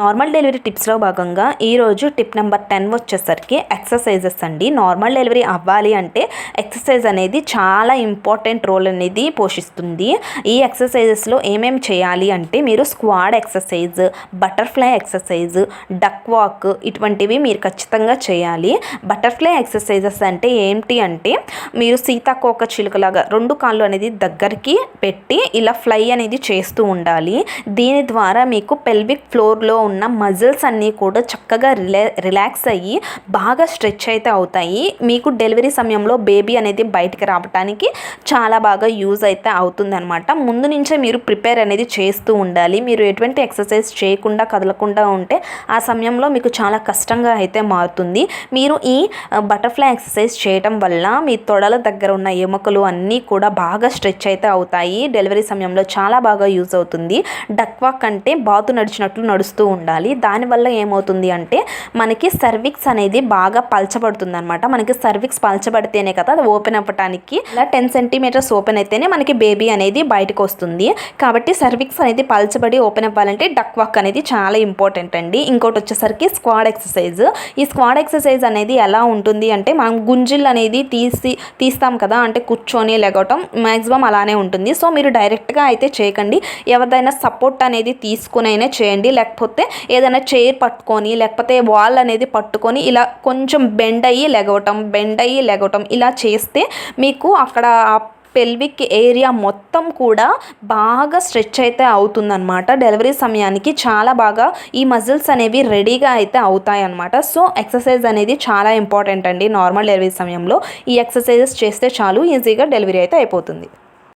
Normal delivery టిప్స్లో భాగంగా ఈరోజు tip number 10 వచ్చేసరికి ఎక్సర్సైజెస్ అండి. నార్మల్ డెలివరీ అవ్వాలి అంటే ఎక్సర్సైజ్ అనేది చాలా ఇంపార్టెంట్ రోల్ అనేది పోషిస్తుంది. ఈ ఎక్సర్సైజెస్లో ఏమేమి చేయాలి అంటే మీరు squat exercise, butterfly exercise, duck walk ఇటువంటివి మీరు ఖచ్చితంగా చేయాలి. బటర్ఫ్లై ఎక్సర్సైజెస్ అంటే ఏంటి అంటే మీరు సీతాకోక చిలుకలాగా రెండు కాళ్ళు అనేది దగ్గరికి పెట్టి ఇలా ఫ్లై అనేది చేస్తూ ఉండాలి. దీని ద్వారా మీకు పెల్విక్ ఫ్లోర్లో ఉన్న మజిల్స్ అన్నీ కూడా చక్కగా రిలాక్స్ అయ్యి బాగా స్ట్రెచ్ అయితే అవుతాయి. మీకు డెలివరీ సమయంలో బేబీ అనేది బయటికి రావడానికి చాలా బాగా యూజ్ అయితే అవుతుందన్నమాట. ముందు నుంచే మీరు ప్రిపేర్ అనేది చేస్తూ ఉండాలి. మీరు ఎటువంటి ఎక్సర్సైజ్ చేయకుండా కదలకుండా ఉంటే ఆ సమయంలో మీకు చాలా కష్టంగా అయితే మారుతుంది. మీరు ఈ బటర్ఫ్లై ఎక్సర్సైజ్ చేయటం వల్ల మీ తొడల దగ్గర ఉన్న ఎముకలు అన్నీ కూడా బాగా స్ట్రెచ్ అయితే అవుతాయి. డెలివరీ సమయంలో చాలా బాగా యూజ్ అవుతుంది. డక్ వాక్ అంటే బాతు నడిచినట్లు నడుస్తూ ఉండాలి. దానివల్ల ఏమవుతుంది అంటే మనకి సర్విక్స్ అనేది బాగా పలచబడుతుంది అనమాట. మనకి సర్విక్స్ పలచబడితేనే కదా అది ఓపెన్ అవ్వటానికి ఇలా 10 సెంటీమీటర్స్ ఓపెన్ అయితేనే మనకి బేబీ అనేది బయటకు వస్తుంది. కాబట్టి సర్విక్స్ అనేది పలచబడి ఓపెన్ అవ్వాలంటే డక్ వాక్ అనేది చాలా ఇంపార్టెంట్ అండి. ఇంకోటి వచ్చేసరికి స్క్వాడ్ ఎక్సర్సైజ్. ఈ స్క్వాడ్ ఎక్సర్సైజ్ అనేది ఎలా ఉంటుంది అంటే మనం గుంజిల్ అనేది తీస్తాం కదా, అంటే కూర్చొని లెగవటం మ్యాక్సిమం అలానే ఉంటుంది. సో మీరు డైరెక్ట్గా అయితే చేయకండి. ఎవరిదైనా సపోర్ట్ అనేది తీసుకునైనా చేయండి. లేకపోతే ఏదైనా చైర్ పట్టుకొని లేకపోతే వాల్ అనేది పట్టుకొని ఇలా కొంచెం బెండ్ అయ్యి లెగవటం ఇలా చేస్తే మీకు అక్కడ పెల్విక్ ఏరియా మొత్తం కూడా బాగా స్ట్రెచ్ అయితే అవుతుందన్నమాట. డెలివరీ సమయానికి చాలా బాగా ఈ మజిల్స్ అనేవి రెడీగా అయితే అవుతాయి అన్నమాట. సో ఎక్సర్సైజ్ అనేది చాలా ఇంపార్టెంట్ అండి. నార్మల్ డెలివరీ సమయంలో ఈ ఎక్సర్సైజెస్ చేస్తే చాలు ఈజీగా డెలివరీ అయితే అయిపోతుంది.